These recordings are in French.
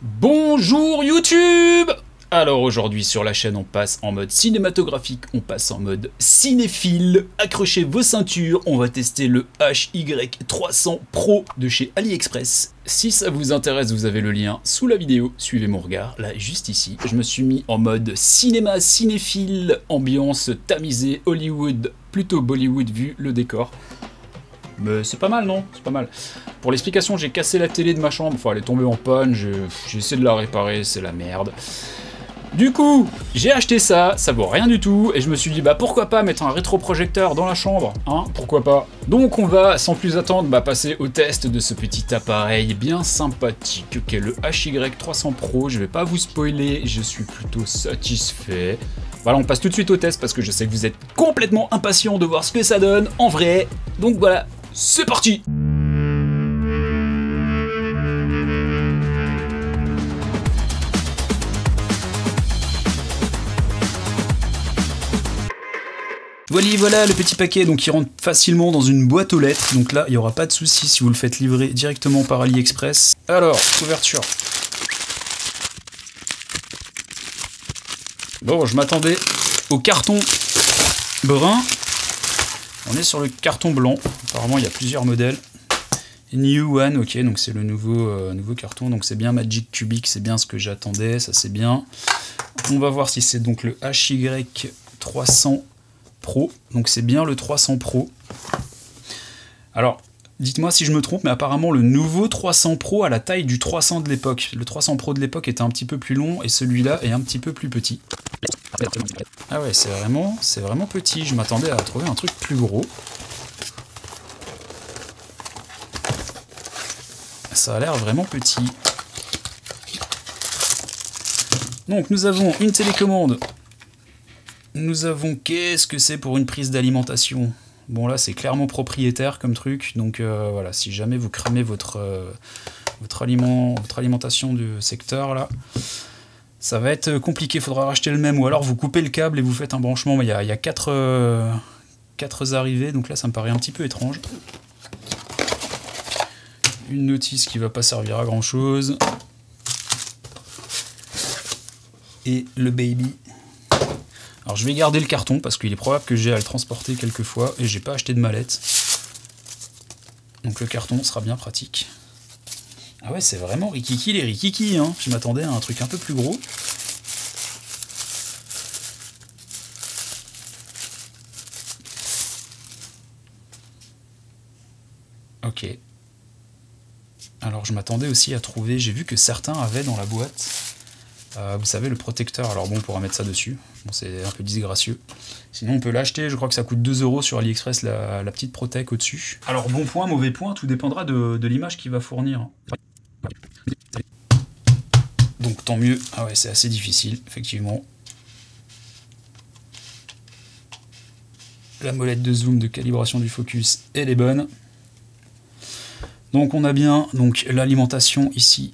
Bonjour YouTube! Alors aujourd'hui sur la chaîne on passe en mode cinématographique, on passe en mode cinéphile. Accrochez vos ceintures, on va tester le HY300 Pro de chez AliExpress. Si ça vous intéresse, vous avez le lien sous la vidéo, suivez mon regard, là juste ici. Je me suis mis en mode cinéma cinéphile, ambiance tamisée, Hollywood, plutôt Bollywood vu le décor. Mais c'est pas mal, non? C'est pas mal. Pour l'explication, j'ai cassé la télé de ma chambre, enfin elle est tombée en panne, j'ai essayé de la réparer, c'est la merde. Du coup, j'ai acheté ça, ça vaut rien du tout, et je me suis dit, bah pourquoi pas mettre un rétroprojecteur dans la chambre, hein, pourquoi pas. Donc on va, sans plus attendre, passer au test de ce petit appareil bien sympathique qu'est le HY300 Pro. Je vais pas vous spoiler, je suis plutôt satisfait. Voilà, on passe tout de suite au test, parce que je sais que vous êtes complètement impatients de voir ce que ça donne, en vrai. Donc voilà, c'est parti! Voilà le petit paquet, donc il rentre facilement dans une boîte aux lettres, donc là il n'y aura pas de souci si vous le faites livrer directement par AliExpress. Alors, couverture. Bon, je m'attendais au carton brun, on est sur le carton blanc, apparemment il y a plusieurs modèles. New One, ok, donc c'est le nouveau carton, donc c'est bien Magic Cubic, c'est bien ce que j'attendais, ça c'est bien. On va voir si c'est donc le HY300 Pro, donc c'est bien le 300 Pro. Alors, dites-moi si je me trompe, mais apparemment le nouveau 300 Pro a la taille du 300 de l'époque. Le 300 Pro de l'époque était un petit peu plus long et celui-là est un petit peu plus petit. Ah ouais, c'est vraiment petit. Je m'attendais à trouver un truc plus gros. Ça a l'air vraiment petit. Donc nous avons une télécommande. Nous avons, qu'est-ce que c'est pour une prise d'alimentation? Bon là c'est clairement propriétaire comme truc, donc voilà, si jamais vous cramez votre alimentation du secteur là, ça va être compliqué, il faudra racheter le même, ou alors vous coupez le câble et vous faites un branchement. Il y a 4 arrivées, donc là ça me paraît un petit peu étrange. Une notice qui va pas servir à grand chose. Et le baby. Alors je vais garder le carton parce qu'il est probable que j'ai à le transporter quelques fois et j'ai pas acheté de mallette. Donc le carton sera bien pratique. Ah ouais, c'est vraiment rikiki les rikiki, hein. Je m'attendais à un truc un peu plus gros. Ok. Alors je m'attendais aussi à trouver, j'ai vu que certains avaient dans la boîte, vous savez, le protecteur. Alors bon, on pourra mettre ça dessus, bon, c'est un peu disgracieux. Sinon on peut l'acheter, je crois que ça coûte 2 € sur AliExpress, la petite protec au-dessus. Alors bon point, mauvais point, tout dépendra de l'image qu'il va fournir. Donc tant mieux. Ah ouais, c'est assez difficile, effectivement. La molette de zoom, de calibration du focus, elle est bonne. Donc on a bien l'alimentation ici,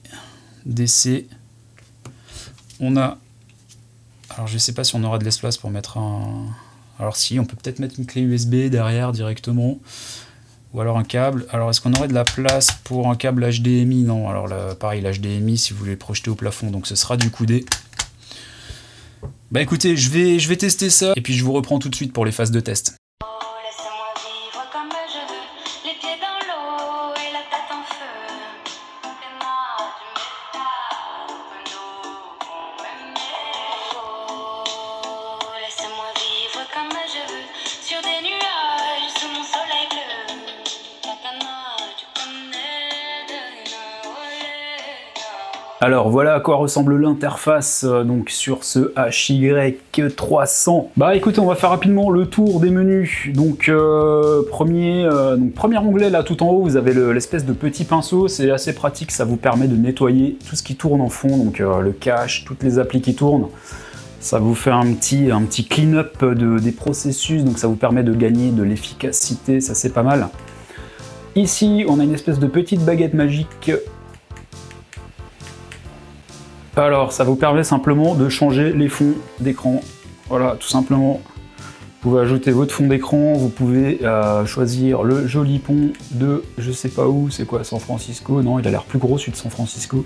DC. On a, alors je sais pas si on aura de l'espace pour mettre un, alors si, on peut peut-être mettre une clé USB derrière directement, ou alors un câble. Alors est-ce qu'on aurait de la place pour un câble HDMI? Non, alors là, pareil, l'HDMI si vous voulez le projeter au plafond, donc ce sera du coudé. Bah écoutez, je vais tester ça, et puis je vous reprends tout de suite pour les phases de test. Alors voilà à quoi ressemble l'interface donc sur ce HY300. Bah écoutez, on va faire rapidement le tour des menus. Donc premier onglet là tout en haut, vous avez l'espèce de petit pinceau, c'est assez pratique, ça vous permet de nettoyer tout ce qui tourne en fond, donc le cache, toutes les applis qui tournent. Ça vous fait un petit clean-up des processus, donc ça vous permet de gagner de l'efficacité, ça c'est pas mal. Ici, on a une espèce de petite baguette magique. Alors, ça vous permet simplement de changer les fonds d'écran. Voilà, tout simplement. Vous pouvez ajouter votre fond d'écran, vous pouvez choisir le joli pont de je sais pas où, c'est quoi, San Francisco? Non, il a l'air plus gros celui de San Francisco.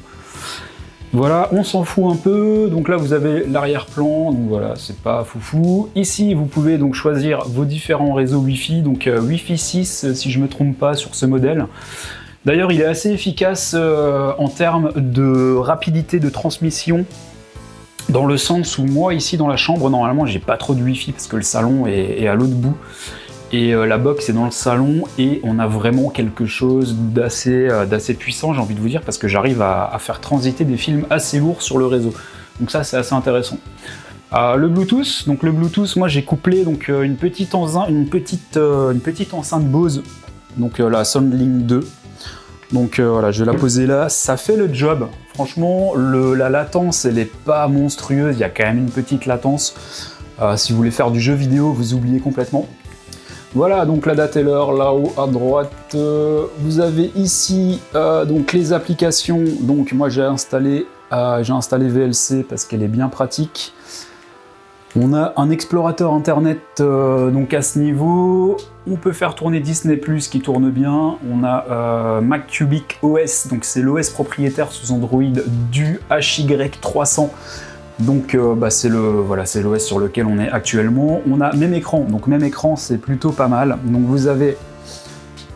Voilà, on s'en fout un peu, donc là vous avez l'arrière-plan, donc voilà, c'est pas foufou. Ici, vous pouvez donc choisir vos différents réseaux Wi-Fi, donc Wi-Fi 6 si je me trompe pas sur ce modèle. D'ailleurs, il est assez efficace en termes de rapidité de transmission, dans le sens où moi, ici dans la chambre, normalement, j'ai pas trop de Wi-Fi parce que le salon est à l'autre bout. Et la box est dans le salon et on a vraiment quelque chose d'assez puissant, j'ai envie de vous dire, parce que j'arrive à faire transiter des films assez lourds sur le réseau. Donc ça, c'est assez intéressant. Le Bluetooth, donc le Bluetooth, moi j'ai couplé donc une petite enceinte Bose, donc la SoundLink 2. Donc voilà, je vais la poser là, ça fait le job. Franchement, la latence, elle est pas monstrueuse, il y a quand même une petite latence. Si vous voulez faire du jeu vidéo, vous oubliez complètement. Voilà, donc la date et l'heure, là-haut à droite. Vous avez ici donc les applications. Donc moi j'ai installé VLC parce qu'elle est bien pratique. On a un explorateur internet donc à ce niveau. On peut faire tourner Disney+, qui tourne bien. On a MacCubic OS, donc c'est l'OS propriétaire sous Android du HY300. Donc c'est l'OS sur lequel on est actuellement. On a même écran, donc même écran c'est plutôt pas mal. Donc vous avez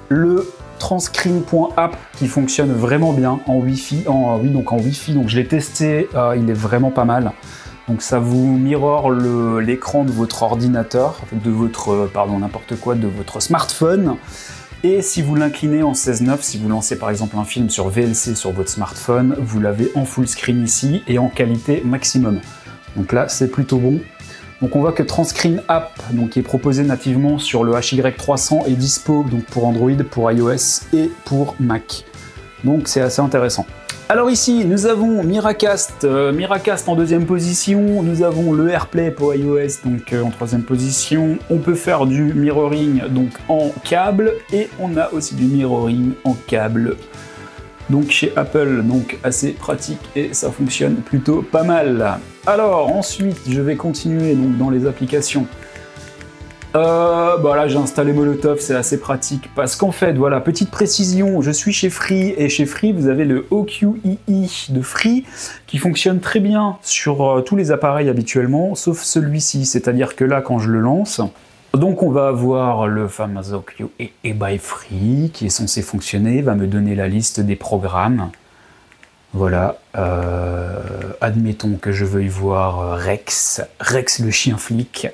le Transcreen.app qui fonctionne vraiment bien en Wi-Fi, en Wi-Fi, donc je l'ai testé, il est vraiment pas mal. Donc ça vous mirror l'écran de votre ordinateur, de votre, n'importe quoi, de votre smartphone. Et si vous l'inclinez en 16:9, si vous lancez par exemple un film sur VLC sur votre smartphone, vous l'avez en full screen ici et en qualité maximum. Donc là, c'est plutôt bon. Donc on voit que Transcreen App, donc, qui est proposé nativement sur le HY300, est dispo donc, pour Android, pour iOS et pour Mac. Donc c'est assez intéressant. Alors ici, nous avons Miracast, Miracast en deuxième position, nous avons le AirPlay pour iOS donc en troisième position, on peut faire du mirroring donc en câble et on a aussi du mirroring en câble donc chez Apple, donc assez pratique et ça fonctionne plutôt pas mal. Alors ensuite, je vais continuer donc dans les applications. Là j'ai installé Molotov, c'est assez pratique parce qu'en fait, voilà, petite précision, je suis chez Free et chez Free vous avez le OQEE de Free qui fonctionne très bien sur tous les appareils habituellement, sauf celui-ci, c'est-à-dire que là quand je le lance, donc on va avoir le fameux OQEE by Free qui est censé fonctionner, va me donner la liste des programmes. Voilà, admettons que je veuille voir Rex le chien flic.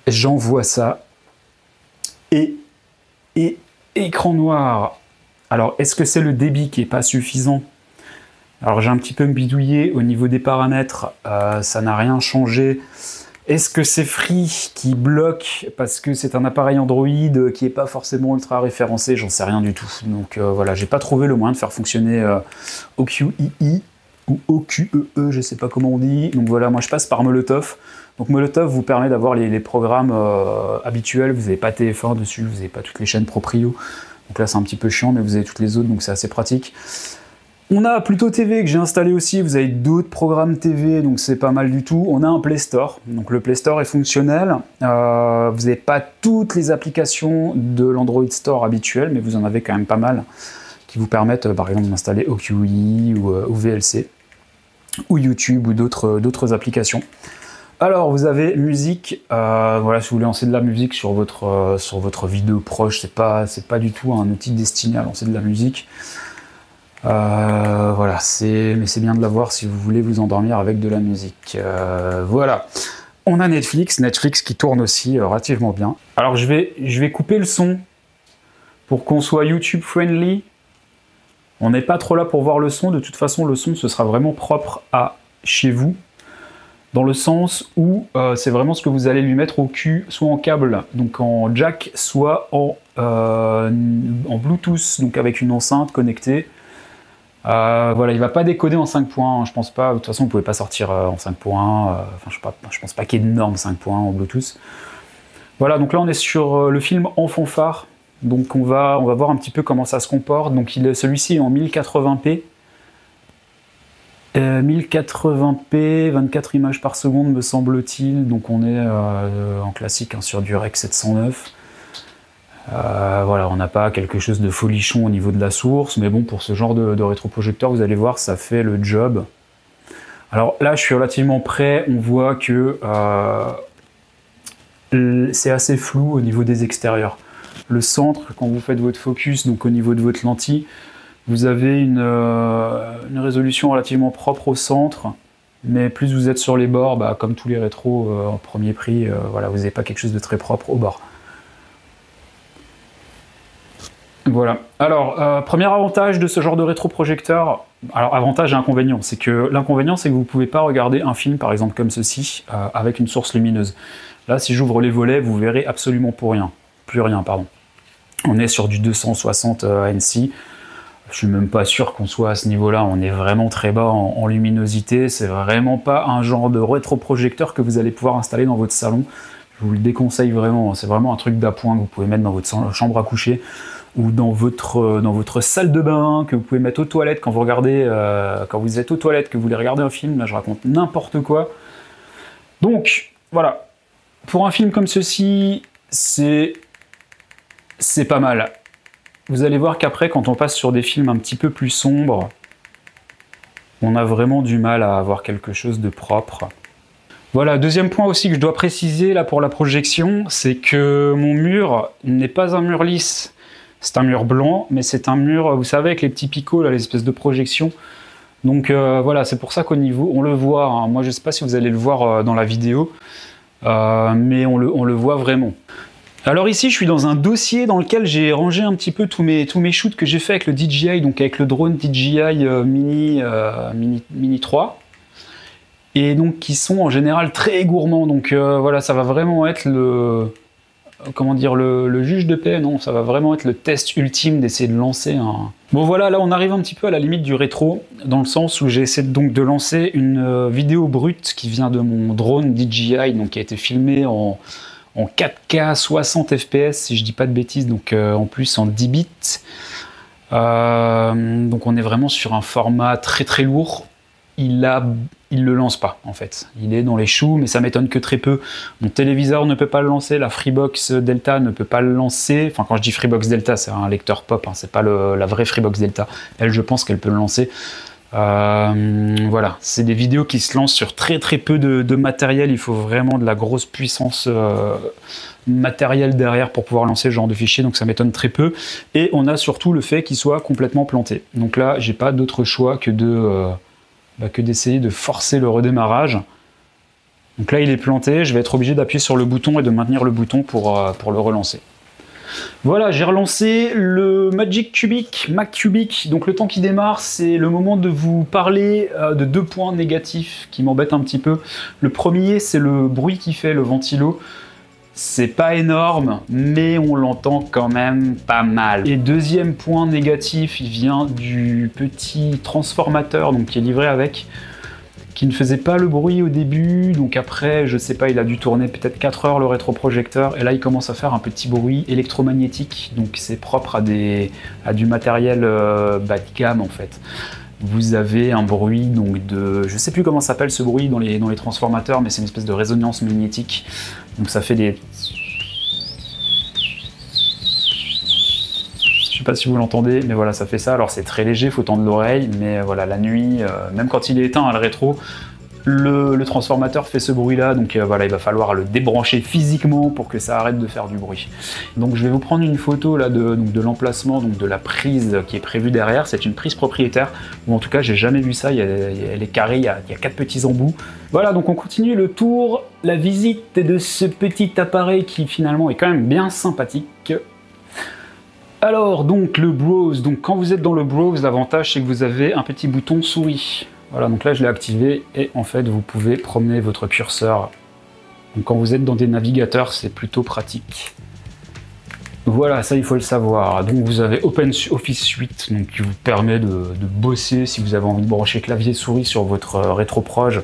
J'envoie ça et écran noir. Alors, est-ce que c'est le débit qui n'est pas suffisant? Alors, j'ai un petit peu bidouillé au niveau des paramètres, ça n'a rien changé. Est-ce que c'est Free qui bloque parce que c'est un appareil Android qui n'est pas forcément ultra référencé? J'en sais rien du tout. Donc voilà, j'ai pas trouvé le moyen de faire fonctionner OQEE ou OQEE, je sais pas comment on dit. Donc voilà, moi je passe par Molotov. Donc Molotov vous permet d'avoir les programmes habituels, vous n'avez pas TF1 dessus, vous n'avez pas toutes les chaînes proprio. Donc là c'est un petit peu chiant, mais vous avez toutes les autres, donc c'est assez pratique. On a Pluto TV que j'ai installé aussi, vous avez d'autres programmes TV, donc c'est pas mal du tout. On a un Play Store, donc le Play Store est fonctionnel. Vous n'avez pas toutes les applications de l'Android Store habituel, mais vous en avez quand même pas mal qui vous permettent par exemple d'installer OQEE ou VLC, ou YouTube ou d'autres applications. Alors vous avez musique, voilà, si vous voulez lancer de la musique sur votre vidéo proche, c'est pas du tout un outil destiné à lancer de la musique. Voilà, mais c'est bien de l'avoir si vous voulez vous endormir avec de la musique. Voilà, on a Netflix qui tourne aussi relativement bien. Alors je vais couper le son pour qu'on soit YouTube friendly. On n'est pas trop là pour voir le son, de toute façon le son ce sera vraiment propre à chez vous. Dans le sens où c'est vraiment ce que vous allez lui mettre au cul, soit en câble, donc en jack, soit en Bluetooth, donc avec une enceinte connectée. Voilà, il va pas décoder en 5.1, hein, je pense pas. De toute façon, vous pouvez pas sortir en 5.1. Enfin, je pense pas qu'il y ait de norme 5.1 en Bluetooth. Voilà, donc là on est sur le film en fanfare. Donc on va voir un petit peu comment ça se comporte. Donc celui-ci est en 1080p. 1080p, 24 images par seconde me semble-t-il, donc on est en classique hein, sur du Rec 709. Voilà, on n'a pas quelque chose de folichon au niveau de la source, mais bon, pour ce genre de rétroprojecteur, vous allez voir, ça fait le job. Alors là, je suis relativement près, on voit que c'est assez flou au niveau des extérieurs. Le centre, quand vous faites votre focus, donc au niveau de votre lentille, vous avez une résolution relativement propre au centre, mais plus vous êtes sur les bords, bah, comme tous les rétros en premier prix, voilà, vous n'avez pas quelque chose de très propre au bord. Voilà. Alors, premier avantage de ce genre de rétroprojecteur, alors avantage et inconvénient, c'est que l'inconvénient c'est que vous ne pouvez pas regarder un film par exemple comme ceci avec une source lumineuse. Là, si j'ouvre les volets, vous verrez absolument plus rien, pardon. On est sur du 260 ANSI. Je suis même pas sûr qu'on soit à ce niveau-là, on est vraiment très bas en luminosité, c'est vraiment pas un genre de rétroprojecteur que vous allez pouvoir installer dans votre salon. Je vous le déconseille vraiment, c'est vraiment un truc d'appoint que vous pouvez mettre dans votre chambre à coucher ou dans votre salle de bain, que vous pouvez mettre aux toilettes quand vous regardez, quand vous êtes aux toilettes, que vous voulez regarder un film. Là, je raconte n'importe quoi. Donc, voilà. Pour un film comme ceci, c'est pas mal. Vous allez voir qu'après, quand on passe sur des films un petit peu plus sombres, on a vraiment du mal à avoir quelque chose de propre. Voilà, deuxième point aussi que je dois préciser là pour la projection, c'est que mon mur n'est pas un mur lisse. C'est un mur blanc, mais c'est un mur, vous savez, avec les petits picots, là, l'espèce de projection. Donc voilà, c'est pour ça qu'au niveau, on le voit, hein. Moi je ne sais pas si vous allez le voir dans la vidéo, mais on le voit vraiment. Alors ici, je suis dans un dossier dans lequel j'ai rangé un petit peu tous mes shoots que j'ai fait avec le DJI, donc avec le drone DJI Mini 3. Et donc qui sont en général très gourmands. Donc voilà, ça va vraiment être le... Comment dire, le juge de paix, non, ça va vraiment être le test ultime d'essayer de lancer un... Bon voilà, là on arrive un petit peu à la limite du rétro, dans le sens où j'ai essayé donc de lancer une vidéo brute qui vient de mon drone DJI, donc qui a été filmé en 4K 60 fps, si je dis pas de bêtises, donc en plus en 10 bits. Donc on est vraiment sur un format très très lourd. Il le lance pas en fait. Il est dans les choux, mais ça m'étonne que très peu. Mon téléviseur ne peut pas le lancer, la Freebox Delta ne peut pas le lancer. Enfin, quand je dis Freebox Delta, c'est un lecteur pop, hein, c'est pas la vraie Freebox Delta. Elle, je pense qu'elle peut le lancer. Voilà, c'est des vidéos qui se lancent sur très très peu de matériel. Il faut vraiment de la grosse puissance matérielle derrière pour pouvoir lancer ce genre de fichier, donc ça m'étonne très peu. Et on a surtout le fait qu'il soit complètement planté. Donc là, j'ai pas d'autre choix que d'essayer de forcer le redémarrage. Donc là il est planté, je vais être obligé d'appuyer sur le bouton et de maintenir le bouton pour le relancer. Voilà, j'ai relancé le Mac Cubic. Donc le temps qui démarre, c'est le moment de vous parler de deux points négatifs qui m'embêtent un petit peu. Le premier, c'est le bruit qu'il fait, le ventilo. C'est pas énorme, mais on l'entend quand même pas mal. Et deuxième point négatif, il vient du petit transformateur donc, qui est livré avec, qui ne faisait pas le bruit au début, donc après, je sais pas, il a dû tourner peut-être 4 heures le rétroprojecteur, et là il commence à faire un petit bruit électromagnétique, donc c'est propre à du matériel bas de gamme en fait. Vous avez un bruit donc de... Je sais plus comment s'appelle ce bruit dans les transformateurs, mais c'est une espèce de résonance magnétique. Donc ça fait des... Je sais pas si vous l'entendez, mais voilà, ça fait ça. Alors c'est très léger, il faut tendre l'oreille, mais voilà, la nuit, même quand il est éteint, le rétro, le transformateur fait ce bruit-là, donc voilà, il va falloir le débrancher physiquement pour que ça arrête de faire du bruit. Donc je vais vous prendre une photo là de l'emplacement, donc de la prise qui est prévue derrière. C'est une prise propriétaire, ou en tout cas j'ai jamais vu ça, elle est carrée, il y a 4 petits embouts. Voilà, donc on continue le tour, la visite de ce petit appareil qui finalement est quand même bien sympathique. Alors donc le browse, donc quand vous êtes dans le browse, l'avantage c'est que vous avez un petit bouton souris. Voilà, donc là je l'ai activé et en fait vous pouvez promener votre curseur. Donc quand vous êtes dans des navigateurs, c'est plutôt pratique. Voilà, ça il faut le savoir. Donc vous avez OpenOffice Suite, donc qui vous permet de bosser si vous avez envie de brancher clavier souris sur votre rétroproj.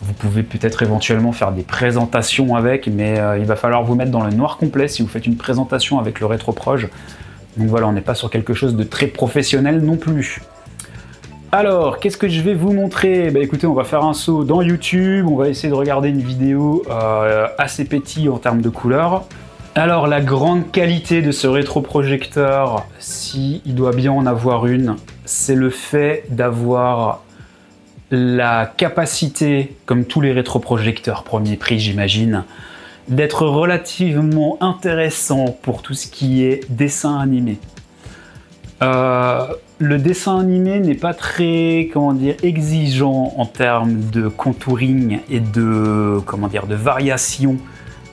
Vous pouvez peut-être éventuellement faire des présentations avec, mais il va falloir vous mettre dans le noir complet si vous faites une présentation avec le rétroproj. Donc voilà, on n'est pas sur quelque chose de très professionnel non plus. Alors, qu'est-ce que je vais vous montrer? Bah écoutez, on va faire un saut dans YouTube, on va essayer de regarder une vidéo assez pétille en termes de couleurs. Alors, la grande qualité de ce rétroprojecteur, si il doit bien en avoir une, c'est le fait d'avoir la capacité, comme tous les rétroprojecteurs premier prix j'imagine, d'être relativement intéressant pour tout ce qui est dessin animé. Le dessin animé n'est pas très, comment dire, exigeant en termes de contouring et de, comment dire, de variation,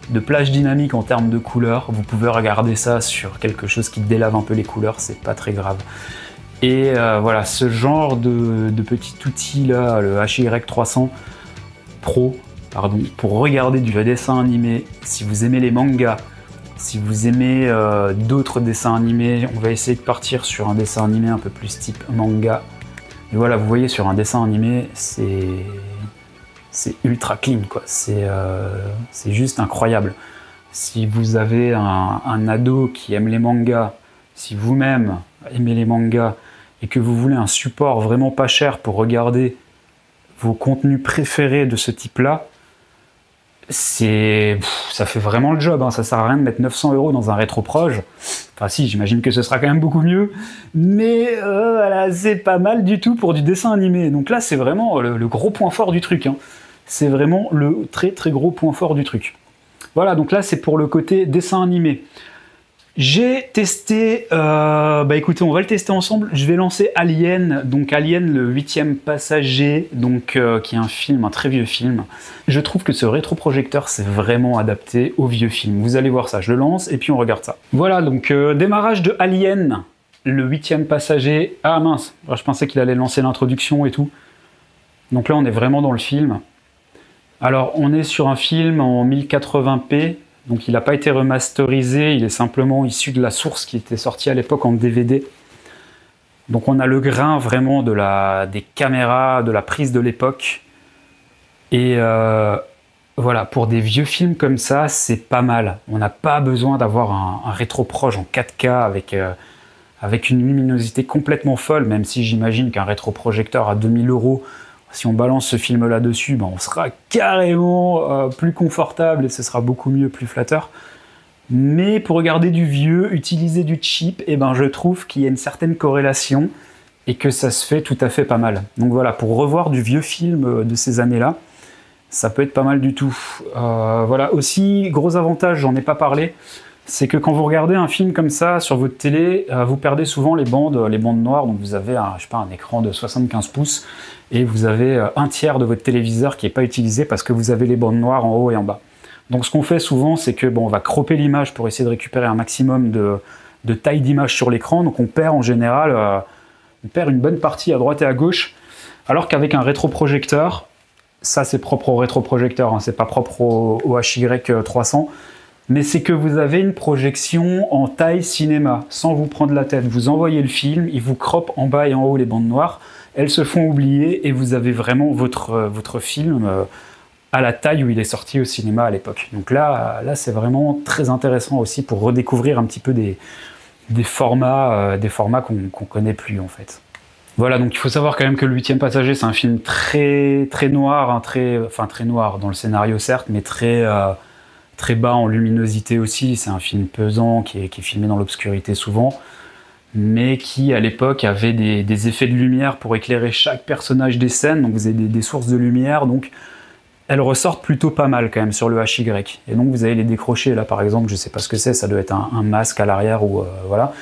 de plage dynamique en termes de couleurs. Vous pouvez regarder ça sur quelque chose qui délave un peu les couleurs, c'est pas très grave. Et voilà, ce genre de petit outil là, le HY300 Pro, pardon, pour regarder du dessin animé, si vous aimez les mangas, si vous aimez d'autres dessins animés, on va essayer de partir sur un dessin animé un peu plus type manga. Et voilà, vous voyez, sur un dessin animé, c'est ultra clean, quoi. C'est juste incroyable. Si vous avez un ado qui aime les mangas, si vous-même aimez les mangas, et que vous voulez un support vraiment pas cher pour regarder vos contenus préférés de ce type-là, ça fait vraiment le job, hein. Ça sert à rien de mettre 900 € dans un rétroproj. Enfin si, j'imagine que ce sera quand même beaucoup mieux, mais voilà, c'est pas mal du tout pour du dessin animé. Donc là, c'est vraiment le gros point fort du truc, hein. C'est vraiment le très très gros point fort du truc. Voilà, donc là, c'est pour le côté dessin animé. J'ai testé, bah écoutez, on va le tester ensemble. Je vais lancer Alien, donc Alien le 8e passager, donc qui est un film, un très vieux film. Je trouve que ce rétroprojecteur c'est vraiment adapté au vieux film. Vous allez voir ça, je le lance et puis on regarde ça. Voilà, donc démarrage de Alien, le 8e passager. Ah mince, je pensais qu'il allait lancer l'introduction et tout. Donc là on est vraiment dans le film. Alors on est sur un film en 1080p. Donc il n'a pas été remasterisé, il est simplement issu de la source qui était sortie à l'époque en DVD. Donc on a le grain vraiment des caméras, de la prise de l'époque. Et voilà, pour des vieux films comme ça, c'est pas mal. On n'a pas besoin d'avoir un rétroproj en 4K avec une luminosité complètement folle, même si j'imagine qu'un rétroprojecteur à 2000 €, si on balance ce film-là dessus, ben on sera carrément plus confortable et ce sera beaucoup mieux, plus flatteur. Mais pour regarder du vieux, utiliser du cheap, et ben je trouve qu'il y a une certaine corrélation et que ça se fait tout à fait pas mal. Donc voilà, pour revoir du vieux film de ces années-là, ça peut être pas mal du tout. Voilà, aussi, gros avantage, j'en ai pas parlé, c'est que quand vous regardez un film comme ça sur votre télé, vous perdez souvent les bandes noires. Donc vous avez je sais pas, un écran de 75 pouces et vous avez un tiers de votre téléviseur qui n'est pas utilisé parce que vous avez les bandes noires en haut et en bas. Donc ce qu'on fait souvent, c'est que bon, on va cropper l'image pour essayer de récupérer un maximum de taille d'image sur l'écran. Donc on perd en général on perd une bonne partie à droite et à gauche. Alors qu'avec un rétroprojecteur, ça c'est propre au rétroprojecteur, hein, c'est pas propre au HY300, mais c'est que vous avez une projection en taille cinéma, sans vous prendre la tête. Vous envoyez le film, il vous croppe en bas et en haut les bandes noires, elles se font oublier et vous avez vraiment votre film à la taille où il est sorti au cinéma à l'époque. Donc là c'est vraiment très intéressant aussi pour redécouvrir un petit peu des formats qu'on connaît plus en fait. Voilà, donc il faut savoir quand même que le 8e passager, c'est un film très noir, hein, très noir dans le scénario certes, mais très bas en luminosité aussi. C'est un film pesant qui est filmé dans l'obscurité souvent, mais qui à l'époque avait des effets de lumière pour éclairer chaque personnage des scènes. Donc vous avez des sources de lumière, donc elles ressortent plutôt pas mal quand même sur le HY. Et donc vous avez les décrochés là par exemple, je sais pas ce que c'est, ça doit être un masque à l'arrière ou voilà.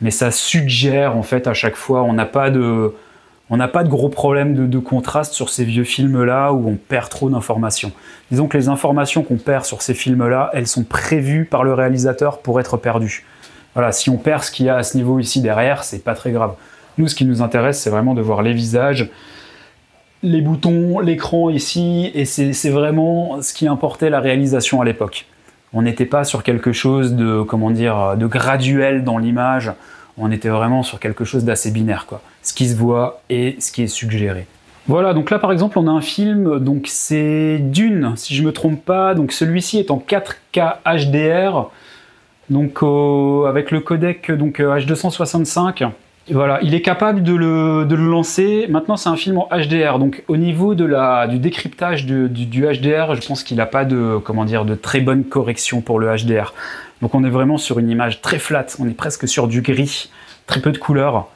Mais ça suggère en fait à chaque fois, on n'a pas de gros problèmes de contraste sur ces vieux films-là où on perd trop d'informations. Disons que les informations qu'on perd sur ces films-là, elles sont prévues par le réalisateur pour être perdues. Voilà, si on perd ce qu'il y a à ce niveau ici derrière, c'est pas très grave. Nous, ce qui nous intéresse, c'est vraiment de voir les visages, les boutons, l'écran ici, et c'est vraiment ce qui importait la réalisation à l'époque. On n'était pas sur quelque chose de, comment dire, de graduel dans l'image, on était vraiment sur quelque chose d'assez binaire, quoi. Ce qui se voit et ce qui est suggéré. Voilà, donc là par exemple on a un film, donc c'est Dune, si je me trompe pas, donc celui-ci est en 4K HDR, donc avec le codec donc H265. Voilà, il est capable de le lancer. Maintenant, c'est un film en HDR. Donc, au niveau du décryptage du HDR, je pense qu'il n'a pas de très bonne correction pour le HDR. Donc, on est vraiment sur une image très flat. On est presque sur du gris, très peu de couleurs.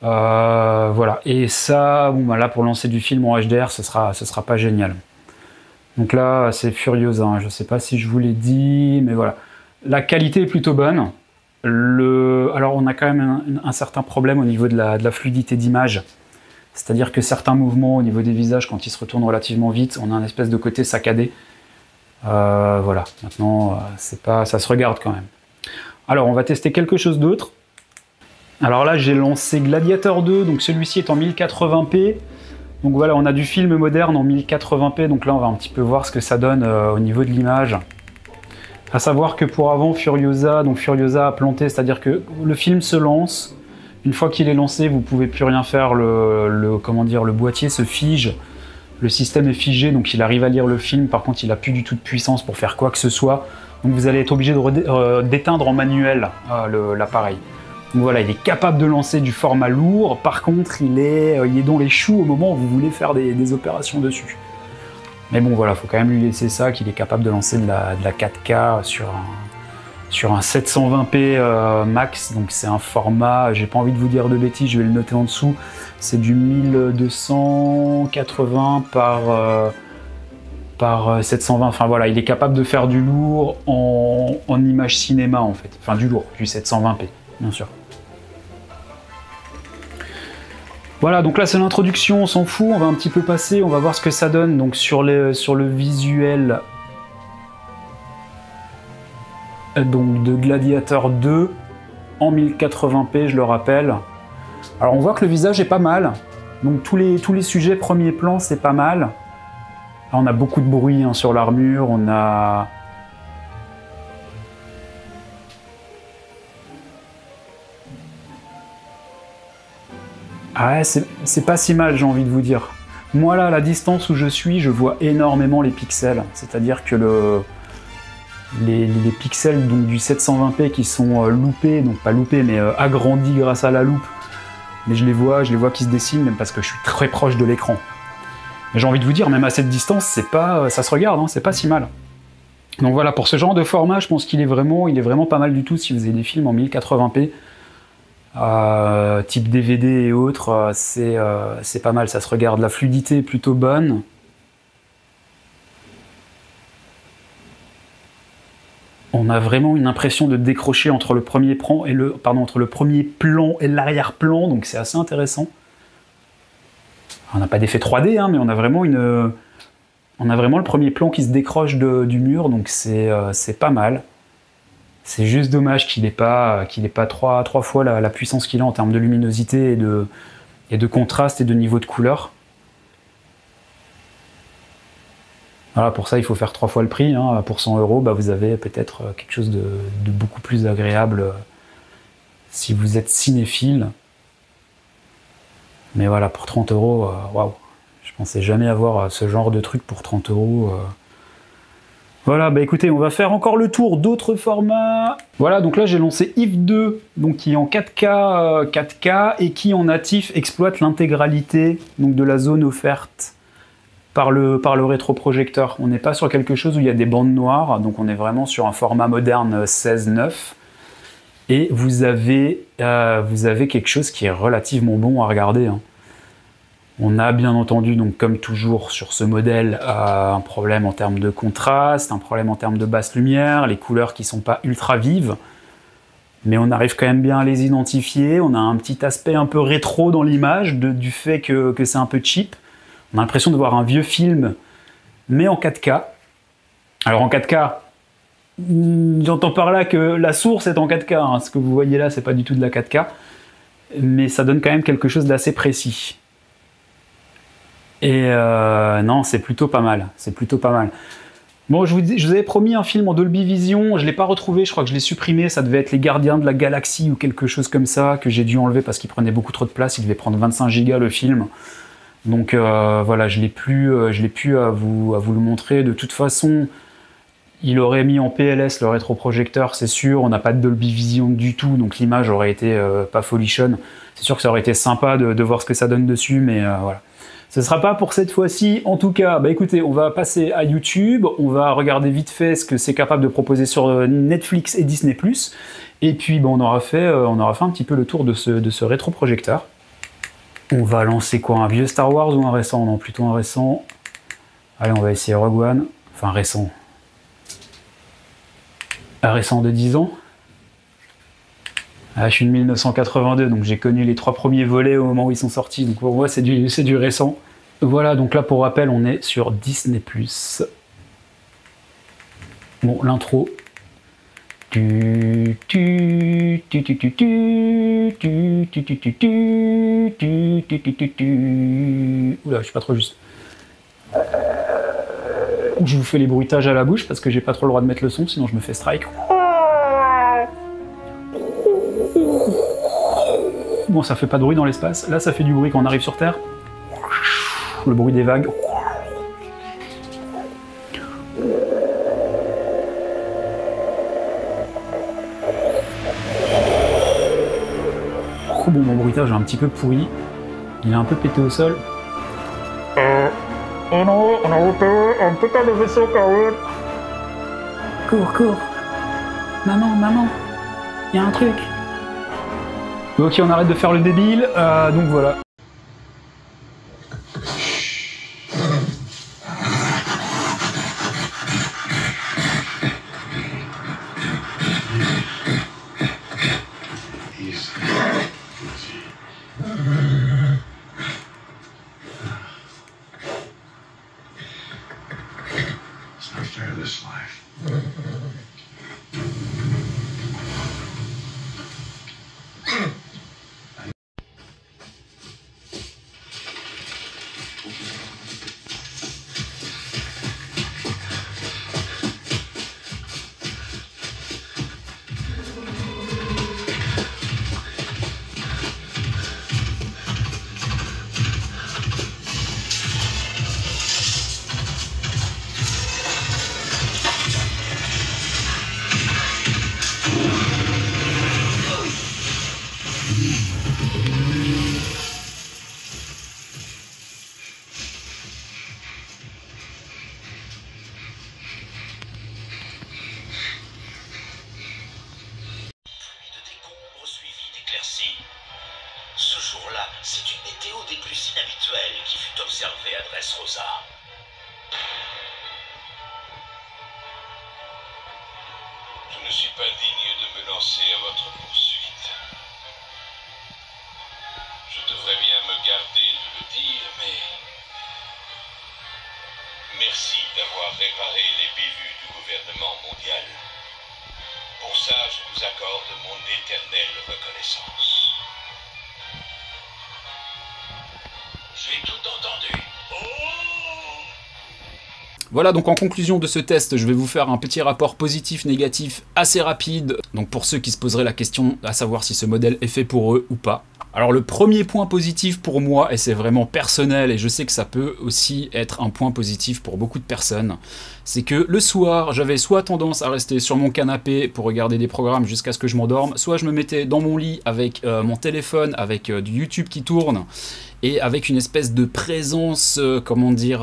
Voilà, et ça, bon, bah là pour lancer du film en HDR, ce sera pas génial. Donc là, c'est Furiosa, hein. Je sais pas si je vous l'ai dit, mais voilà. La qualité est plutôt bonne. Alors on a quand même un certain problème au niveau de la fluidité d'image. C'est-à-dire que certains mouvements au niveau des visages, quand ils se retournent relativement vite, on a un espèce de côté saccadé. Voilà, maintenant, ça se regarde quand même. Alors, on va tester quelque chose d'autre. Alors là, j'ai lancé Gladiator 2, donc celui-ci est en 1080p. Donc voilà, on a du film moderne en 1080p, donc là, on va un petit peu voir ce que ça donne au niveau de l'image. À savoir que pour avant, Furiosa a planté, c'est-à-dire que le film se lance. Une fois qu'il est lancé, vous pouvez plus rien faire, le boîtier se fige, le système est figé, donc il arrive à lire le film, par contre il n'a plus du tout de puissance pour faire quoi que ce soit, donc vous allez être obligé d'éteindre en manuel l'appareil. Donc voilà, il est capable de lancer du format lourd, par contre il est dans les choux au moment où vous voulez faire des opérations dessus. Mais bon voilà, faut quand même lui laisser ça, qu'il est capable de lancer de la 4K sur un 720p max, donc c'est un format, j'ai pas envie de vous dire de bêtises, je vais le noter en dessous, c'est du 1280 par 720, enfin voilà, il est capable de faire du lourd en image cinéma en fait, enfin du lourd, du 720p, bien sûr. Voilà, donc là c'est l'introduction, on s'en fout, on va un petit peu passer, on va voir ce que ça donne donc sur le visuel donc de Gladiator 2 en 1080p, je le rappelle. Alors on voit que le visage est pas mal, donc tous les sujets premier plan c'est pas mal. Là, on a beaucoup de bruit hein, sur l'armure, on a... Ah ouais, c'est pas si mal, j'ai envie de vous dire. Moi là, à la distance où je suis, je vois énormément les pixels, c'est-à-dire que les pixels donc, du 720p qui sont loupés, donc pas loupés mais agrandis grâce à la loupe, mais je les vois qui se dessinent même parce que je suis très proche de l'écran. Mais j'ai envie de vous dire, même à cette distance, ça se regarde, hein, c'est pas si mal. Donc voilà, pour ce genre de format, je pense qu'il est vraiment pas mal du tout si vous avez des films en 1080p, type DVD et autres, c'est pas mal, ça se regarde. La fluidité est plutôt bonne. On a vraiment une impression de décrocher entre le premier plan et l'arrière-plan, donc c'est assez intéressant. On n'a pas d'effet 3D, hein, mais on a vraiment le premier plan qui se décroche du mur, donc c'est pas mal. C'est juste dommage qu'il n'ait pas trois fois la puissance qu'il a en termes de luminosité et de contraste et de niveau de couleur. Voilà, pour ça, il faut faire 3 fois le prix. Hein. Pour 100 €, bah, vous avez peut-être quelque chose de beaucoup plus agréable si vous êtes cinéphile. Mais voilà, pour 30 €, waouh, je pensais jamais avoir ce genre de truc pour 30 €. Voilà, bah écoutez, on va faire encore le tour d'autres formats. Voilà, donc là j'ai lancé If 2, donc qui est en 4K et qui en natif exploite l'intégralité de la zone offerte par le rétroprojecteur. On n'est pas sur quelque chose où il y a des bandes noires, donc on est vraiment sur un format moderne 16:9. Et vous avez quelque chose qui est relativement bon à regarder. Hein. On a bien entendu, donc comme toujours sur ce modèle, un problème en termes de contraste, un problème en termes de basse lumière, les couleurs qui ne sont pas ultra vives, mais on arrive quand même bien à les identifier. On a un petit aspect un peu rétro dans l'image, du fait que c'est un peu cheap. On a l'impression de voir un vieux film, mais en 4K. Alors en 4K, j'entends par là que la source est en 4K. Hein. Ce que vous voyez là, c'est pas du tout de la 4K, mais ça donne quand même quelque chose d'assez précis. Et non, c'est plutôt pas mal. C'est plutôt pas mal. Bon, je vous avais promis un film en Dolby Vision. Je ne l'ai pas retrouvé, je crois que je l'ai supprimé. Ça devait être Les Gardiens de la Galaxie ou quelque chose comme ça, que j'ai dû enlever parce qu'il prenait beaucoup trop de place. Il devait prendre 25 Go le film. Donc voilà, je l'ai plus à vous le montrer. De toute façon, il aurait mis en PLS le rétroprojecteur, c'est sûr. On n'a pas de Dolby Vision du tout, donc l'image aurait été pas folichonne. C'est sûr que ça aurait été sympa de voir ce que ça donne dessus, mais voilà. Ce ne sera pas pour cette fois-ci. En tout cas, bah écoutez, on va passer à YouTube. On va regarder vite fait ce que c'est capable de proposer sur Netflix et Disney+. Et puis, bah, on aura fait un petit peu le tour de ce rétroprojecteur. On va lancer quoi? Un vieux Star Wars ou un récent? Non, plutôt un récent. Allez, on va essayer Rogue One. Enfin, récent. Un récent de 10 ans. Ah, je suis de 1982, donc j'ai connu les 3 premiers volets au moment où ils sont sortis. Donc pour moi, c'est du récent. Voilà, donc là, pour rappel, on est sur Disney+. Bon, l'intro. Oula, je suis pas trop juste. Je vous fais les bruitages à la bouche parce que j'ai pas trop le droit de mettre le son, sinon je me fais strike. Bon, ça fait pas de bruit dans l'espace. Là, ça fait du bruit quand on arrive sur Terre. Le bruit des vagues. Bon, mon bruitage est un petit peu pourri. Il est un peu pété au sol. Oh non, on a loupé un putain de vaisseau KO. Cours, cours. Maman, maman, il y a un truc. Ok, on arrête de faire le débile, donc voilà. Ce jour-là, c'est une météo des plus inhabituelles qui fut observée à Dressrosa. Je ne suis pas digne de me lancer à votre poursuite. Je devrais bien me garder de le dire, mais... Merci d'avoir réparé les bévues du gouvernement mondial. Pour ça, je vous accorde mon éternelle reconnaissance. J'ai tout entendu. Oh! Voilà, donc en conclusion de ce test, je vais vous faire un petit rapport positif-négatif assez rapide. Donc pour ceux qui se poseraient la question à savoir si ce modèle est fait pour eux ou pas. Alors le premier point positif pour moi, et c'est vraiment personnel, et je sais que ça peut aussi être un point positif pour beaucoup de personnes, c'est que le soir, j'avais soit tendance à rester sur mon canapé pour regarder des programmes jusqu'à ce que je m'endorme, soit je me mettais dans mon lit avec mon téléphone, avec du YouTube qui tourne, et avec une espèce de présence, comment dire,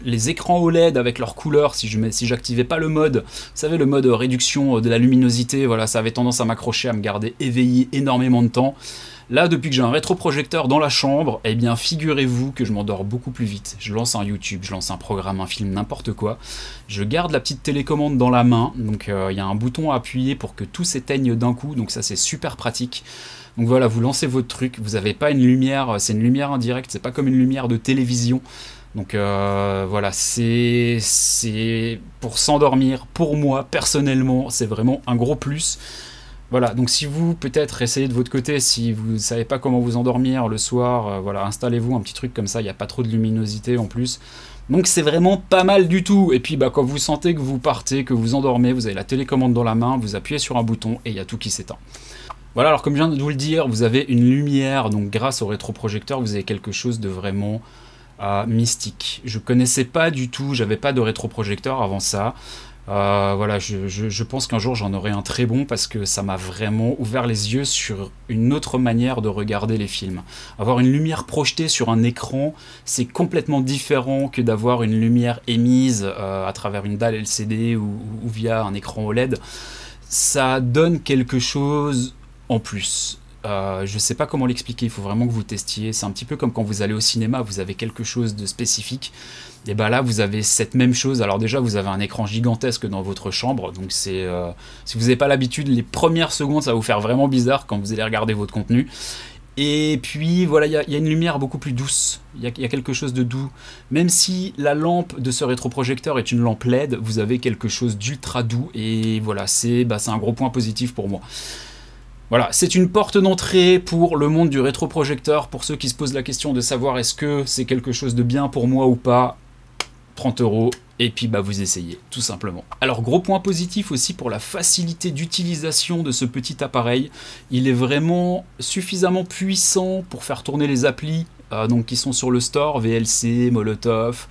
les écrans OLED avec leurs couleurs, si j'activais pas le mode, vous savez, le mode réduction de la luminosité, voilà, ça avait tendance à m'accrocher, à me garder éveillé énormément de temps. Là, depuis que j'ai un rétroprojecteur dans la chambre, eh bien, figurez-vous que je m'endors beaucoup plus vite. Je lance un YouTube, je lance un programme, un film, n'importe quoi. Je garde la petite télécommande dans la main, donc il y a un bouton à appuyer pour que tout s'éteigne d'un coup, donc ça c'est super pratique. Donc voilà, vous lancez votre truc, vous n'avez pas une lumière, c'est une lumière indirecte, c'est pas comme une lumière de télévision. Donc voilà, c'est pour s'endormir, pour moi, personnellement, c'est vraiment un gros plus. Voilà, donc si vous, peut-être, essayez de votre côté, si vous ne savez pas comment vous endormir le soir, voilà, installez-vous un petit truc comme ça, il n'y a pas trop de luminosité en plus. Donc c'est vraiment pas mal du tout. Et puis bah, quand vous sentez que vous partez, que vous endormez, vous avez la télécommande dans la main, vous appuyez sur un bouton et il y a tout qui s'éteint. Voilà, alors comme je viens de vous le dire, vous avez une lumière, donc grâce au rétroprojecteur, vous avez quelque chose de vraiment mystique. Je connaissais pas du tout, j'avais pas de rétroprojecteur avant ça. Voilà, je pense qu'un jour j'en aurai un très bon parce que ça m'a vraiment ouvert les yeux sur une autre manière de regarder les films. Avoir une lumière projetée sur un écran, c'est complètement différent que d'avoir une lumière émise à travers une dalle LCD ou via un écran OLED. Ça donne quelque chose en plus. je sais pas comment l'expliquer, il faut vraiment que vous testiez. C'est un petit peu comme quand vous allez au cinéma, vous avez quelque chose de spécifique. Et bah là, vous avez cette même chose. Alors déjà, vous avez un écran gigantesque dans votre chambre, donc c'est si vous n'avez pas l'habitude, les premières secondes, ça va vous faire vraiment bizarre quand vous allez regarder votre contenu. Et puis voilà, il y a une lumière beaucoup plus douce, il y a quelque chose de doux. Même si la lampe de ce rétroprojecteur est une lampe LED, vous avez quelque chose d'ultra doux, et voilà, c'est un gros point positif pour moi. Voilà, c'est une porte d'entrée pour le monde du rétroprojecteur, pour ceux qui se posent la question de savoir est-ce que c'est quelque chose de bien pour moi ou pas. 30 €, et puis vous essayez, tout simplement. Alors gros point positif aussi pour la facilité d'utilisation de ce petit appareil. Il est vraiment suffisamment puissant pour faire tourner les applis donc qui sont sur le store, VLC, Molotov,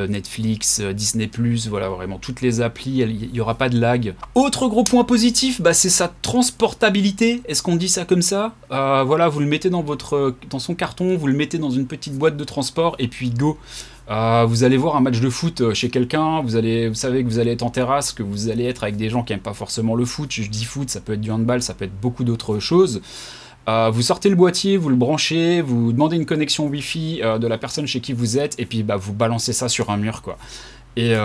Netflix, Disney+, voilà, vraiment toutes les applis, il n'y aura pas de lag. Autre gros point positif, c'est sa transportabilité. Est-ce qu'on dit ça comme ça? Voilà, vous le mettez dans son carton, vous le mettez dans une petite boîte de transport, et puis go. Vous allez voir un match de foot chez quelqu'un, vous savez que vous allez être en terrasse, que vous allez être avec des gens qui n'aiment pas forcément le foot. Je dis foot, ça peut être du handball, ça peut être beaucoup d'autres choses. Vous sortez le boîtier, vous le branchez, vous demandez une connexion Wi-Fi de la personne chez qui vous êtes, et puis vous balancez ça sur un mur, quoi. Et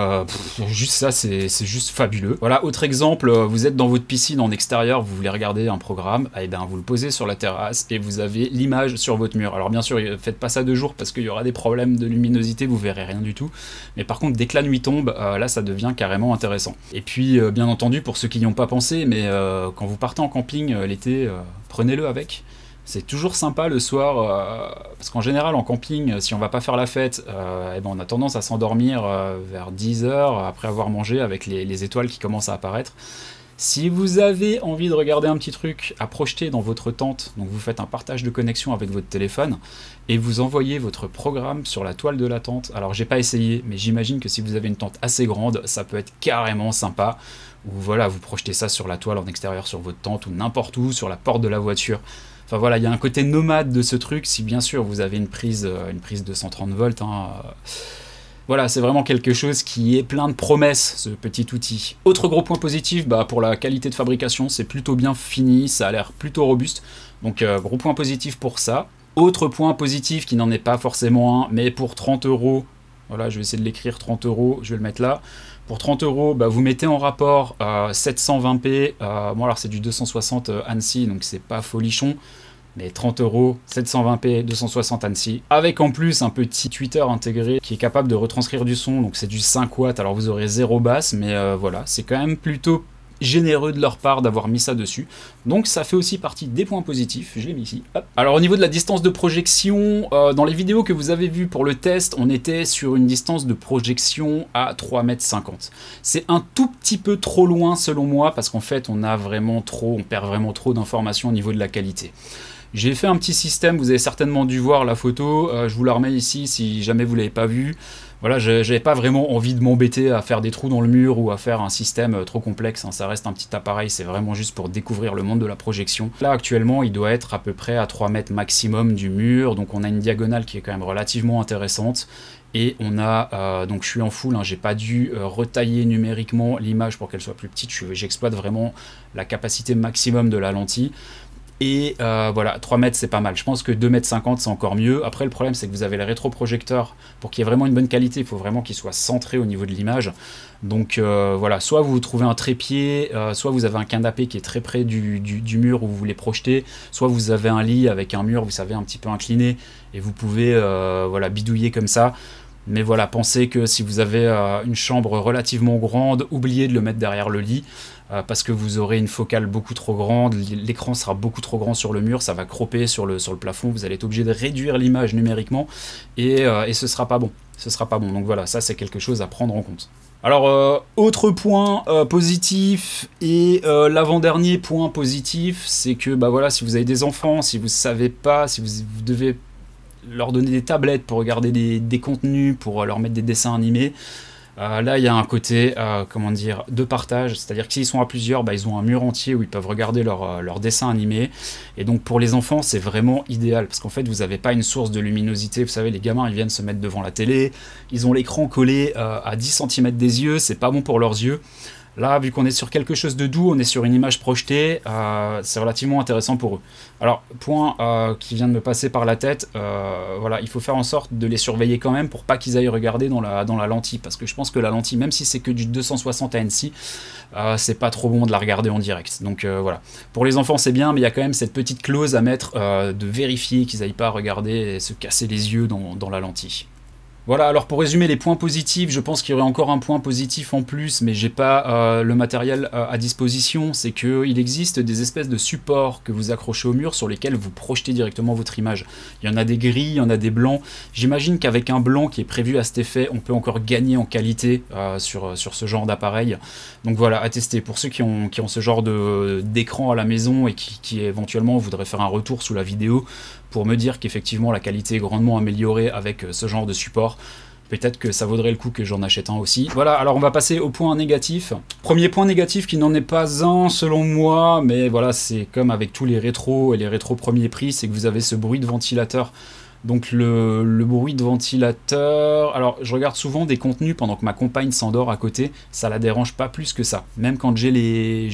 juste ça, c'est juste fabuleux. Voilà, autre exemple, vous êtes dans votre piscine en extérieur, vous voulez regarder un programme, et vous le posez sur la terrasse et vous avez l'image sur votre mur. Alors bien sûr, faites pas ça de jour parce qu'il y aura des problèmes de luminosité, vous verrez rien du tout. Mais par contre, dès que la nuit tombe, là ça devient carrément intéressant. Et puis, bien entendu, pour ceux qui n'y ont pas pensé, mais quand vous partez en camping l'été, prenez-le avec. C'est toujours sympa le soir, parce qu'en général en camping, si on va pas faire la fête, on a tendance à s'endormir vers 10 h après avoir mangé avec les étoiles qui commencent à apparaître. Si vous avez envie de regarder un petit truc à projeter dans votre tente, donc vous faites un partage de connexion avec votre téléphone et vous envoyez votre programme sur la toile de la tente. Alors j'ai pas essayé, mais j'imagine que si vous avez une tente assez grande, ça peut être carrément sympa. Ou voilà, vous projetez ça sur la toile en extérieur sur votre tente ou n'importe où, sur la porte de la voiture. Enfin voilà, il y a un côté nomade de ce truc, si bien sûr vous avez une prise de 130 volts. Voilà, c'est vraiment quelque chose qui est plein de promesses, ce petit outil. Autre gros point positif, pour la qualité de fabrication, c'est plutôt bien fini, ça a l'air plutôt robuste. Donc gros point positif pour ça. Autre point positif qui n'en est pas forcément un, mais pour 30 €, voilà, je vais essayer de l'écrire, 30 €, je vais le mettre là. Pour 30 €, vous mettez en rapport 720p, bon alors c'est du 260 ANSI, donc c'est pas folichon, mais 30 €, 720p, 260 ANSI, avec en plus un petit tweeter intégré qui est capable de retranscrire du son, donc c'est du 5 watts, alors vous aurez 0 basse, mais voilà, c'est quand même plutôt généreux de leur part d'avoir mis ça dessus, donc ça fait aussi partie des points positifs. Je l'ai mis ici. Hop. Alors au niveau de la distance de projection, dans les vidéos que vous avez vues pour le test, on était sur une distance de projection à 3,50 m. C'est un tout petit peu trop loin selon moi, parce qu'en fait on perd vraiment trop d'informations au niveau de la qualité. J'ai fait un petit système, vous avez certainement dû voir la photo, je vous la remets ici si jamais vous ne l'avez pas vue. Voilà, j'avais pas vraiment envie de m'embêter à faire des trous dans le mur ou à faire un système trop complexe, ça reste un petit appareil, c'est vraiment juste pour découvrir le monde de la projection. Là actuellement il doit être à peu près à 3 mètres maximum du mur, donc on a une diagonale qui est quand même relativement intéressante. Et on a, donc je suis en full, j'ai pas dû retailler numériquement l'image pour qu'elle soit plus petite, j'exploite vraiment la capacité maximum de la lentille. Et voilà, 3 mètres c'est pas mal, je pense que 2,50 m c'est encore mieux. Après le problème c'est que vous avez le rétroprojecteur, pour qu'il y ait vraiment une bonne qualité, il faut vraiment qu'il soit centré au niveau de l'image. Donc voilà, soit vous trouvez un trépied, soit vous avez un canapé qui est très près du mur où vous voulez projeter, soit vous avez un lit avec un mur, vous savez, un petit peu incliné, et vous pouvez voilà, bidouiller comme ça. Mais voilà, pensez que si vous avez une chambre relativement grande, oubliez de le mettre derrière le lit, parce que vous aurez une focale beaucoup trop grande, l'écran sera beaucoup trop grand sur le mur, ça va cropper sur le plafond, vous allez être obligé de réduire l'image numériquement, et ce sera pas bon. Ce sera pas bon, donc voilà, ça c'est quelque chose à prendre en compte. Alors, autre point positif, et l'avant-dernier point positif, c'est que voilà, si vous avez des enfants, si vous savez pas, si vous devez leur donner des tablettes pour regarder des contenus, pour leur mettre des dessins animés, là il y a un côté comment dire, de partage, c'est-à-dire que s'ils sont à plusieurs, ils ont un mur entier où ils peuvent regarder leurs dessins animés, et donc pour les enfants c'est vraiment idéal, parce qu'en fait vous n'avez pas une source de luminosité. Vous savez, les gamins ils viennent se mettre devant la télé, ils ont l'écran collé à 10 cm des yeux, c'est pas bon pour leurs yeux. Là, vu qu'on est sur quelque chose de doux, on est sur une image projetée, c'est relativement intéressant pour eux. Alors, point qui vient de me passer par la tête, voilà, il faut faire en sorte de les surveiller quand même pour pas qu'ils aillent regarder dans la lentille, parce que je pense que la lentille, même si c'est que du 260 ANC, c'est pas trop bon de la regarder en direct. Donc voilà, pour les enfants c'est bien, mais il y a quand même cette petite clause à mettre de vérifier qu'ils aillent pas regarder et se casser les yeux dans la lentille. Voilà, alors pour résumer les points positifs, je pense qu'il y aurait encore un point positif en plus, mais j'ai pas le matériel à disposition, c'est qu'il existe des espèces de supports que vous accrochez au mur sur lesquels vous projetez directement votre image. Il y en a des gris, il y en a des blancs. J'imagine qu'avec un blanc qui est prévu à cet effet, on peut encore gagner en qualité sur ce genre d'appareil. Donc voilà, à tester. Pour ceux qui ont ce genre d'écran à la maison et qui éventuellement voudraient faire un retour sous la vidéo, pour me dire qu'effectivement la qualité est grandement améliorée avec ce genre de support. Peut-être que ça vaudrait le coup que j'en achète un aussi. Voilà, alors on va passer au point négatif. Premier point négatif qui n'en est pas un selon moi, mais voilà, c'est comme avec tous les rétros et les rétros premier prix, c'est que vous avez ce bruit de ventilateur. Donc le bruit de ventilateur, alors je regarde souvent des contenus pendant que ma compagne s'endort à côté, ça la dérange pas plus que ça. Même quand je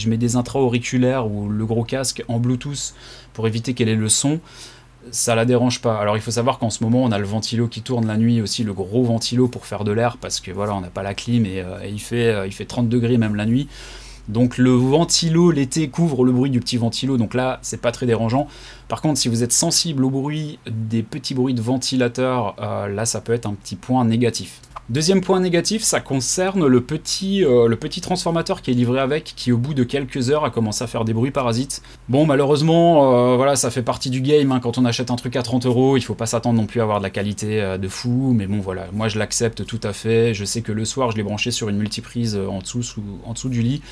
mets des intra-auriculaires ou le gros casque en Bluetooth pour éviter qu'elle ait le son, ça la dérange pas. Alors il faut savoir qu'en ce moment on a le ventilo qui tourne la nuit aussi, le gros ventilo pour faire de l'air, parce que voilà, on n'a pas la clim et il fait 30 degrés même la nuit. Donc le ventilo l'été couvre le bruit du petit ventilo, donc là c'est pas très dérangeant. Par contre, si vous êtes sensible au bruit des petits bruits de ventilateur, là ça peut être un petit point négatif. Deuxième point négatif, ça concerne le petit transformateur qui est livré avec, qui au bout de quelques heures a commencé à faire des bruits parasites. Bon, malheureusement, voilà, ça fait partie du game, hein. Quand on achète un truc à 30 €, il faut pas s'attendre non plus à avoir de la qualité de fou, mais bon voilà, moi je l'accepte tout à fait. Je sais que le soir je l'ai branché sur une multiprise en dessous du lit.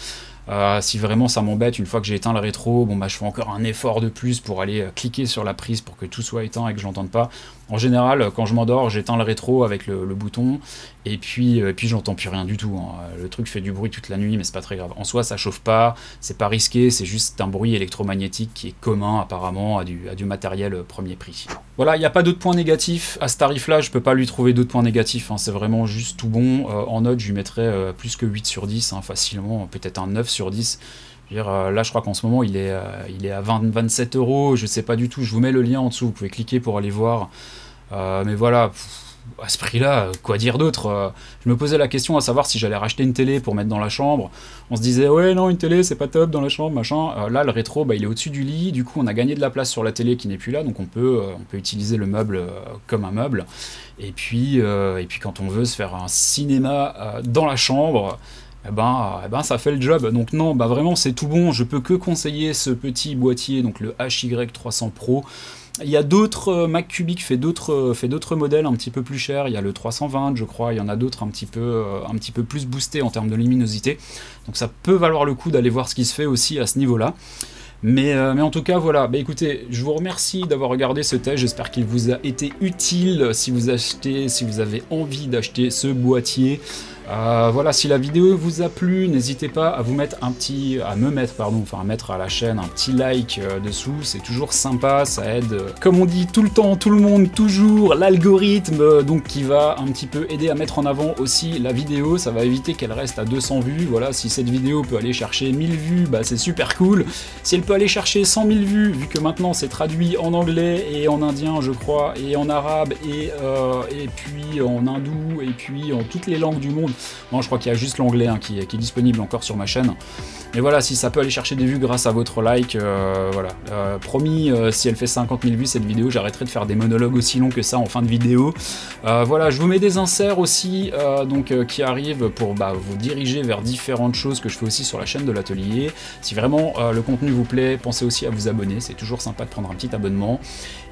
Si vraiment ça m'embête, une fois que j'ai éteint le rétro, bon bah je fais encore un effort de plus pour aller cliquer sur la prise pour que tout soit éteint et que je l'entende pas. En général, quand je m'endors, j'éteins le rétro avec le bouton, et puis j'entends plus rien du tout, hein. Le truc fait du bruit toute la nuit, mais c'est pas très grave. En soi, ça chauffe pas, c'est pas risqué, c'est juste un bruit électromagnétique qui est commun apparemment à du matériel premier prix. Voilà, il n'y a pas d'autres points négatifs. À ce tarif-là, je peux pas lui trouver d'autres points négatifs, hein. C'est vraiment juste tout bon. En note, je lui mettrais plus que 8 sur 10, hein, facilement, peut-être un 9 sur 10. Je veux dire, là, je crois qu'en ce moment, il est à 27 €, je sais pas du tout. Je vous mets le lien en dessous, vous pouvez cliquer pour aller voir. Mais voilà, à ce prix-là, quoi dire d'autre? Je me posais la question à savoir si j'allais racheter une télé pour mettre dans la chambre. On se disait, ouais, non, une télé, c'est pas top dans la chambre, machin. Là, le rétro, bah, il est au-dessus du lit. Du coup, on a gagné de la place sur la télé qui n'est plus là. Donc, on peut utiliser le meuble comme un meuble. Et puis, quand on veut se faire un cinéma dans la chambre, eh ben, ça fait le job. Donc non, bah vraiment c'est tout bon. Je peux que conseiller ce petit boîtier, donc le HY300 Pro. Il y a d'autres, Mac Cubic fait d'autres modèles un petit peu plus chers. Il y a le 320, je crois. Il y en a d'autres un petit peu plus boostés en termes de luminosité. Donc ça peut valoir le coup d'aller voir ce qui se fait aussi à ce niveau-là. Mais en tout cas, voilà. Bah, écoutez, je vous remercie d'avoir regardé ce test. J'espère qu'il vous a été utile si vous avez envie d'acheter ce boîtier. Voilà, si la vidéo vous a plu, n'hésitez pas à mettre à mettre à la chaîne un petit like dessous, c'est toujours sympa, ça aide, comme on dit tout le temps, tout le monde, toujours, l'algorithme, donc qui va un petit peu aider à mettre en avant aussi la vidéo, ça va éviter qu'elle reste à 200 vues, voilà, si cette vidéo peut aller chercher 1000 vues, bah c'est super cool, si elle peut aller chercher 100 000 vues, vu que maintenant c'est traduit en anglais et en indien, je crois, et en arabe, et puis en hindou, et puis en toutes les langues du monde. Non, je crois qu'il y a juste l'anglais qui est disponible encore sur ma chaîne. Mais voilà, si ça peut aller chercher des vues grâce à votre like, voilà. Promis, si elle fait 50 000 vues cette vidéo, j'arrêterai de faire des monologues aussi longs que ça en fin de vidéo. Voilà, je vous mets des inserts aussi, qui arrivent pour vous diriger vers différentes choses que je fais aussi sur la chaîne de l'atelier. Si vraiment le contenu vous plaît, pensez aussi à vous abonner, c'est toujours sympa de prendre un petit abonnement.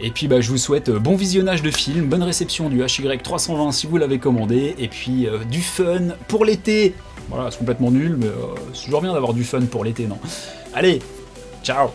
Et puis je vous souhaite bon visionnage de film, bonne réception du HY320 si vous l'avez commandé, et puis du fun pour l'été. Voilà, c'est complètement nul, mais c'est toujours bien d'avoir du fun pour l'été, non? Allez, ciao!